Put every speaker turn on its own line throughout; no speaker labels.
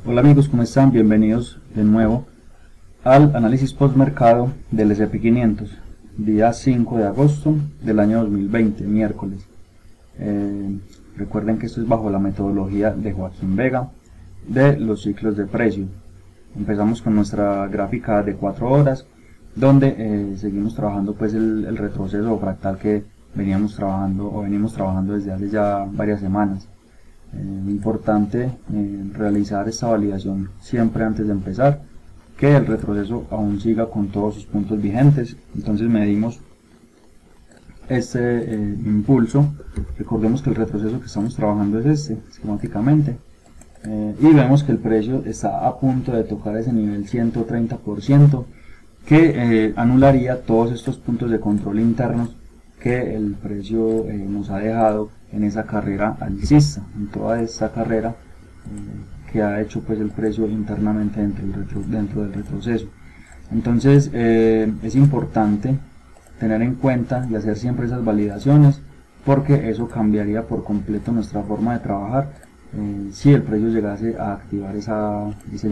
Hola amigos, ¿cómo están? Bienvenidos de nuevo al análisis postmercado del S&P 500, día 5 de agosto del año 2020, miércoles. Recuerden que esto es bajo la metodología de Joaquín Vega de los ciclos de precio. Empezamos con nuestra gráfica de 4 horas, donde seguimos trabajando pues el retroceso fractal que venimos trabajando desde hace ya varias semanas. Importante realizar esta validación siempre antes de empezar, que el retroceso aún siga con todos sus puntos vigentes. Entonces medimos este impulso. Recordemos que el retroceso que estamos trabajando es este, esquemáticamente, y vemos que el precio está a punto de tocar ese nivel 130%, que anularía todos estos puntos de control internos que el precio nos ha dejado en esa carrera alcista, en toda esta carrera que ha hecho pues el precio internamente dentro del retroceso. Entonces es importante tener en cuenta y hacer siempre esas validaciones, porque eso cambiaría por completo nuestra forma de trabajar si el precio llegase a activar ese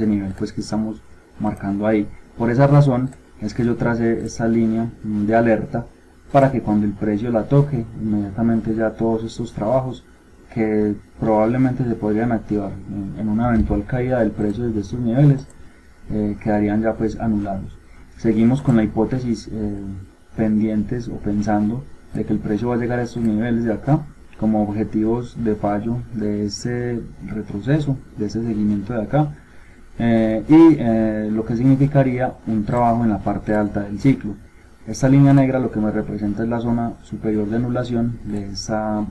nivel pues que estamos marcando ahí. Por esa razón es que yo tracé esta línea de alerta, para que cuando el precio la toque, inmediatamente ya todos estos trabajos que probablemente se podrían activar en una eventual caída del precio desde estos niveles, quedarían ya pues anulados. Seguimos con la hipótesis pendientes o pensando de que el precio va a llegar a estos niveles de acá como objetivos de fallo de ese retroceso, de ese seguimiento de acá, lo que significaría un trabajo en la parte alta del ciclo. Esta línea negra lo que me representa es la zona superior de anulación de esa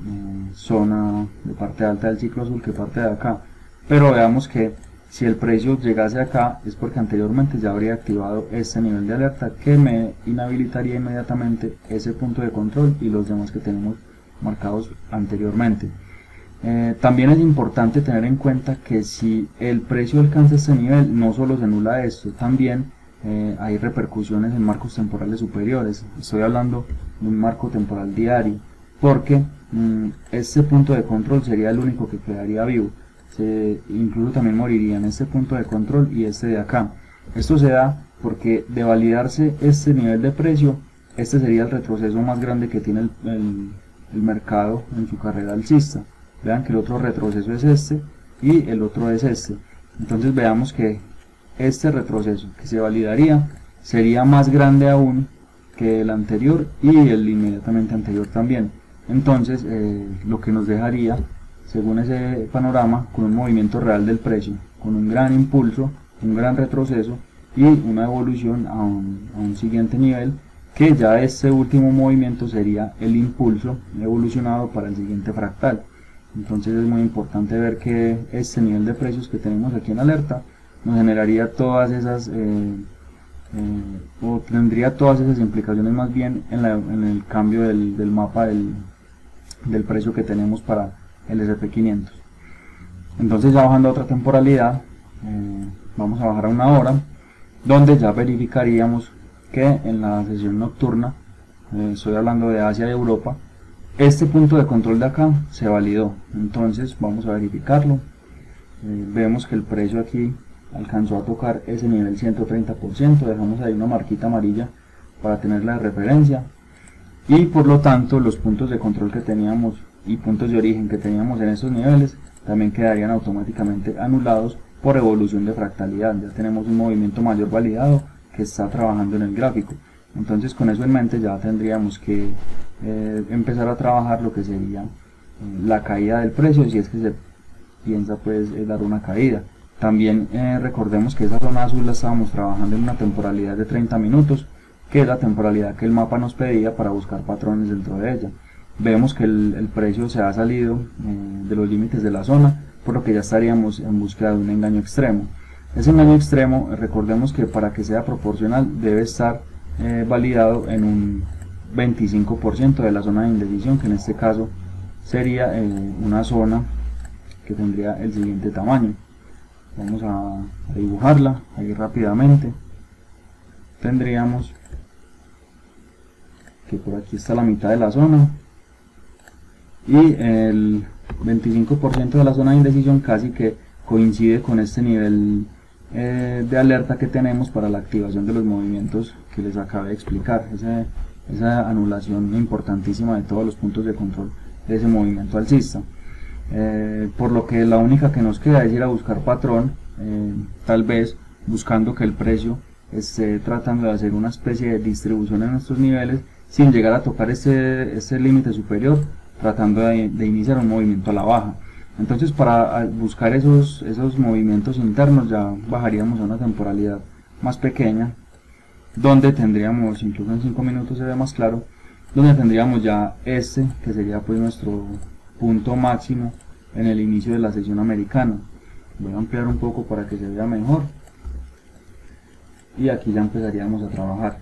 zona de parte alta del ciclo azul, que parte de acá. Pero veamos que si el precio llegase acá es porque anteriormente ya habría activado este nivel de alerta, que me inhabilitaría inmediatamente ese punto de control y los demás que tenemos marcados anteriormente. También es importante tener en cuenta que si el precio alcanza este nivel, no solo se anula esto, también hay repercusiones en marcos temporales superiores. Estoy hablando de un marco temporal diario, porque este punto de control sería el único que quedaría vivo. Incluso también morirían este punto de control y este de acá. Esto se da porque, de validarse este nivel de precio, este sería el retroceso más grande que tiene el mercado en su carrera alcista. Vean que el otro retroceso es este y el otro es este. Entonces veamos que este retroceso que se validaría sería más grande aún que el anterior y el inmediatamente anterior también. Entonces lo que nos dejaría, según ese panorama, con un movimiento real del precio, con un gran impulso, un gran retroceso y una evolución a un siguiente nivel, que ya este último movimiento sería el impulso evolucionado para el siguiente fractal. Entonces es muy importante ver que este nivel de precios que tenemos aquí en alerta nos generaría todas esas o tendría todas esas implicaciones más bien en el cambio del mapa del precio que tenemos para el S&P 500. Entonces, ya bajando a otra temporalidad, vamos a bajar a una hora, donde ya verificaríamos que en la sesión nocturna, estoy hablando de Asia y Europa, este punto de control de acá se validó. Entonces vamos a verificarlo. Vemos que el precio aquí alcanzó a tocar ese nivel 130%, dejamos ahí una marquita amarilla para tenerla de referencia, y por lo tanto los puntos de control que teníamos y puntos de origen que teníamos en estos niveles también quedarían automáticamente anulados por evolución de fractalidad. Ya tenemos un movimiento mayor validado que está trabajando en el gráfico. Entonces, con eso en mente, ya tendríamos que empezar a trabajar lo que sería la caída del precio, si es que se piensa pues dar una caída. También recordemos que esa zona azul la estábamos trabajando en una temporalidad de 30 minutos, que es la temporalidad que el mapa nos pedía para buscar patrones dentro de ella. Vemos que el precio se ha salido de los límites de la zona, por lo que ya estaríamos en búsqueda de un engaño extremo. Ese engaño extremo, recordemos que para que sea proporcional debe estar validado en un 25% de la zona de indecisión, que en este caso sería una zona que tendría el siguiente tamaño. Vamos a dibujarla ahí rápidamente. Tendríamos que por aquí está la mitad de la zona y el 25% de la zona de indecisión casi que coincide con este nivel de alerta que tenemos para la activación de los movimientos que les acabé de explicar, esa anulación importantísima de todos los puntos de control de ese movimiento alcista. Por lo que la única que nos queda es ir a buscar patrón, tal vez buscando que el precio esté tratando de hacer una especie de distribución en estos niveles sin llegar a tocar este límite superior, tratando de iniciar un movimiento a la baja. Entonces, para buscar esos movimientos internos ya bajaríamos a una temporalidad más pequeña, donde tendríamos, incluso en 5 minutos se ve más claro, donde tendríamos ya que sería pues nuestro punto máximo en el inicio de la sesión americana. Voy a ampliar un poco para que se vea mejor, y aquí ya empezaríamos a trabajar.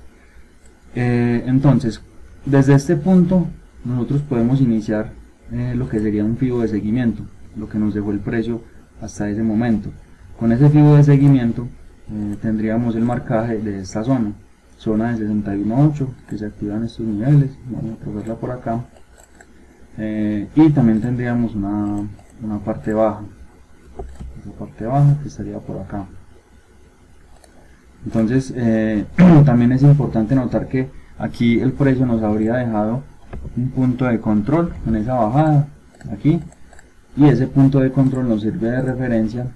Entonces, desde este punto nosotros podemos iniciar lo que sería un fibo de seguimiento, lo que nos dejó el precio hasta ese momento. Con ese fibo de seguimiento tendríamos el marcaje de esta zona de 61.8, que se activan estos niveles. Vamos a probarla por acá, y también tendríamos una parte baja, esa parte baja que estaría por acá. Entonces también es importante notar que aquí el precio nos habría dejado un punto de control en esa bajada aquí, y ese punto de control nos sirve de referencia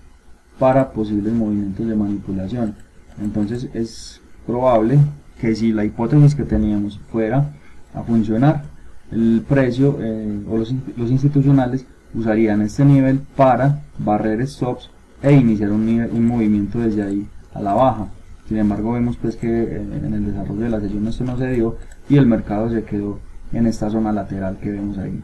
para posibles movimientos de manipulación. Entonces es probable que si la hipótesis que teníamos fuera a funcionar, el precio o los institucionales usarían este nivel para barrer stops e iniciar un movimiento desde ahí a la baja. Sin embargo, vemos pues que en el desarrollo de la sesión esto no se dio y el mercado se quedó en esta zona lateral que vemos ahí.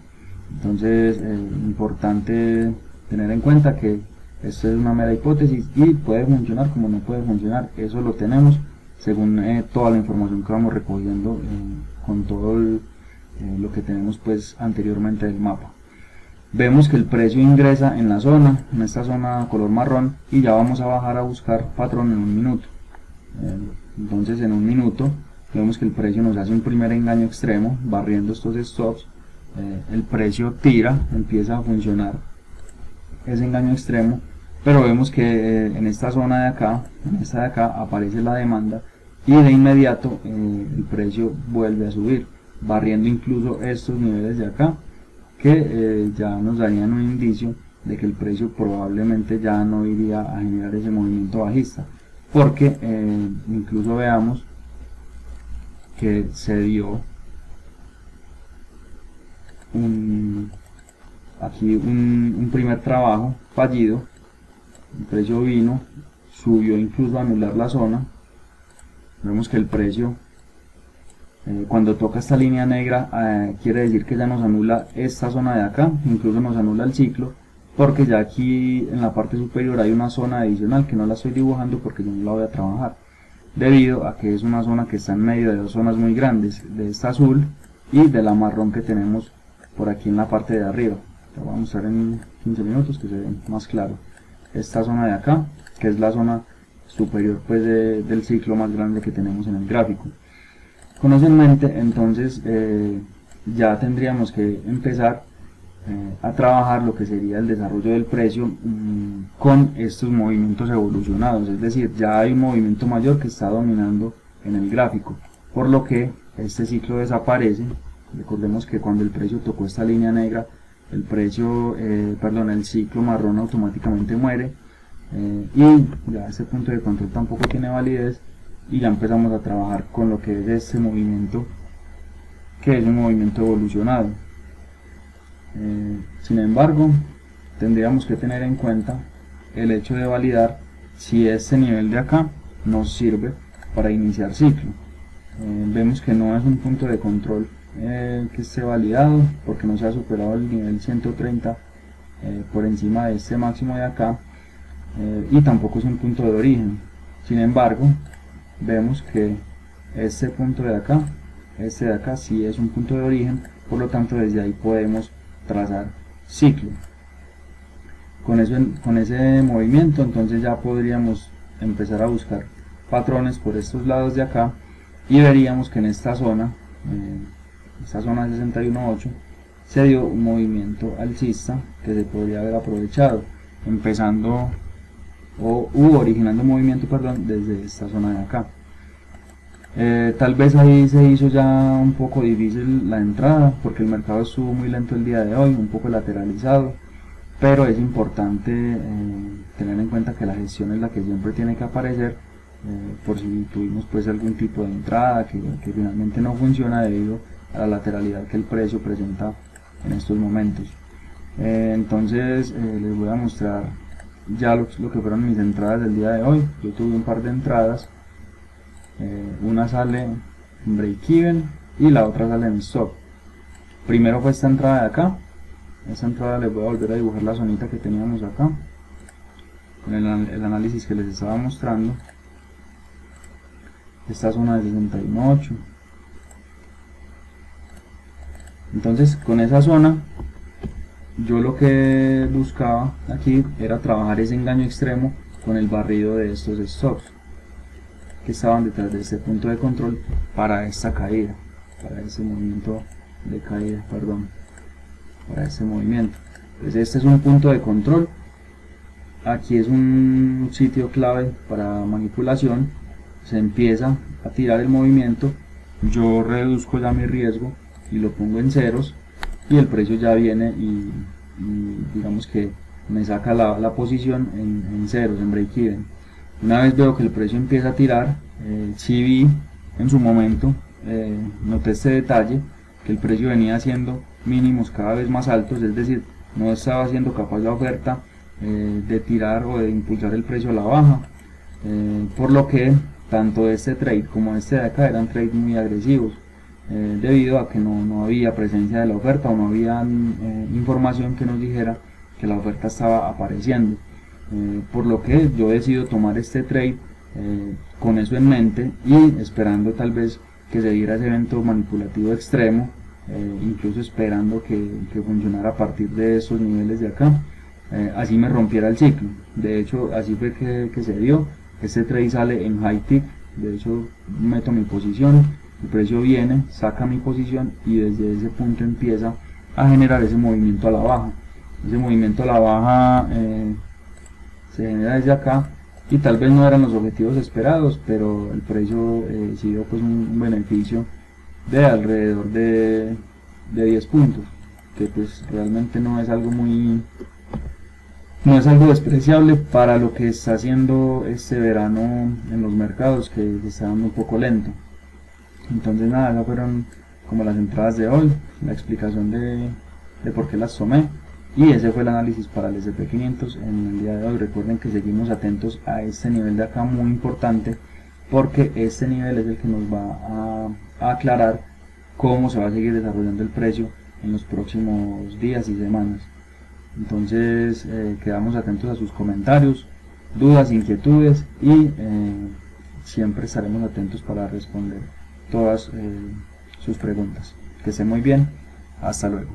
Entonces, importante tener en cuenta que esto es una mera hipótesis y puede funcionar como no puede funcionar. Eso lo tenemos según toda la información que vamos recogiendo con todo lo que tenemos pues anteriormente del mapa. Vemos que el precio ingresa en la zona, en esta zona color marrón, y ya vamos a bajar a buscar patrón en un minuto. Entonces en un minuto vemos que el precio nos hace un primer engaño extremo barriendo estos stops. El precio tira, empieza a funcionar ese engaño extremo, pero vemos que en esta zona de acá, aparece la demanda y de inmediato el precio vuelve a subir, barriendo incluso estos niveles de acá, que ya nos darían un indicio de que el precio probablemente ya no iría a generar ese movimiento bajista, porque incluso veamos que se dio aquí un primer trabajo fallido. El precio vino, subió incluso a anular la zona. Vemos que el precio cuando toca esta línea negra quiere decir que ya nos anula esta zona de acá, incluso nos anula el ciclo, porque ya aquí en la parte superior hay una zona adicional que no la estoy dibujando porque yo no la voy a trabajar, debido a que es una zona que está en medio de dos zonas muy grandes, de esta azul y de la marrón que tenemos por aquí en la parte de arriba. Lo voy a mostrar en 15 minutos que se ve más claro. Esta zona de acá, que es la zona superior pues del ciclo más grande que tenemos en el gráfico. Con eso en mente, entonces ya tendríamos que empezar a trabajar lo que sería el desarrollo del precio con estos movimientos evolucionados, es decir, ya hay un movimiento mayor que está dominando en el gráfico, por lo que este ciclo desaparece. Recordemos que cuando el precio tocó esta línea negra, el ciclo marrón automáticamente muere, y ya este punto de control tampoco tiene validez, y ya empezamos a trabajar con lo que es este movimiento, que es un movimiento evolucionado. Sin embargo, tendríamos que tener en cuenta el hecho de validar si este nivel de acá nos sirve para iniciar ciclo. Vemos que no es un punto de control que esté validado, porque no se ha superado el nivel 130 por encima de este máximo de acá, y tampoco es un punto de origen. Sin embargo, vemos que este punto de acá, sí es un punto de origen, por lo tanto desde ahí podemos trazar ciclo. Con ese movimiento entonces ya podríamos empezar a buscar patrones por estos lados de acá, y veríamos que en esta zona de 61.8 se dio un movimiento alcista que se podría haber aprovechado. empezando o originando movimiento, perdón, desde esta zona de acá. Tal vez ahí se hizo ya un poco difícil la entrada porque el mercado estuvo muy lento el día de hoy, un poco lateralizado, pero es importante tener en cuenta que la gestión es la que siempre tiene que aparecer, por si tuvimos pues algún tipo de entrada que finalmente no funciona debido a la lateralidad que el precio presenta en estos momentos. Entonces les voy a mostrar ya lo que fueron mis entradas del día de hoy. Yo tuve un par de entradas, una sale en break even y la otra sale en stop. Primero fue esta entrada de acá. Esta entrada les voy a volver a dibujar la zonita que teníamos acá con el análisis que les estaba mostrando. Esta zona de 68. Entonces con esa zona yo lo que buscaba aquí era trabajar ese engaño extremo con el barrido de estos stops que estaban detrás de este punto de control para esta caída, para ese movimiento de caída, perdón, para este movimiento. Entonces este es un punto de control, aquí es un sitio clave para manipulación. Se empieza a tirar el movimiento, yo reduzco ya mi riesgo y lo pongo en ceros, y el precio ya viene y digamos que me saca la posición en ceros, en break even. Una vez veo que el precio empieza a tirar, sí vi en su momento, noté este detalle, que el precio venía haciendo mínimos cada vez más altos, es decir, no estaba siendo capaz la oferta de tirar o de impulsar el precio a la baja, por lo que tanto este trade como este de acá eran trades muy agresivos, debido a que no había presencia de la oferta o no había información que nos dijera que la oferta estaba apareciendo, por lo que yo decido tomar este trade con eso en mente y esperando tal vez que se diera ese evento manipulativo extremo, incluso esperando que funcionara a partir de esos niveles de acá, así me rompiera el ciclo. De hecho así fue que se dio. Este trade sale en high tick, de hecho meto mi posición, el precio viene, saca mi posición y desde ese punto empieza a generar ese movimiento a la baja. Ese movimiento a la baja se genera desde acá y tal vez no eran los objetivos esperados, pero el precio sí dio pues un beneficio de alrededor de 10 puntos, que pues realmente no es algo despreciable para lo que está haciendo este verano en los mercados, que está dando un poco lento. Entonces nada, esas fueron como las entradas de hoy, la explicación de por qué las tomé, y ese fue el análisis para el S&P500 en el día de hoy. Recuerden que seguimos atentos a este nivel de acá, muy importante, porque este nivel es el que nos va a aclarar cómo se va a seguir desarrollando el precio en los próximos días y semanas. Entonces quedamos atentos a sus comentarios, dudas, inquietudes, y siempre estaremos atentos para responder todas sus preguntas. Que estén muy bien, hasta luego.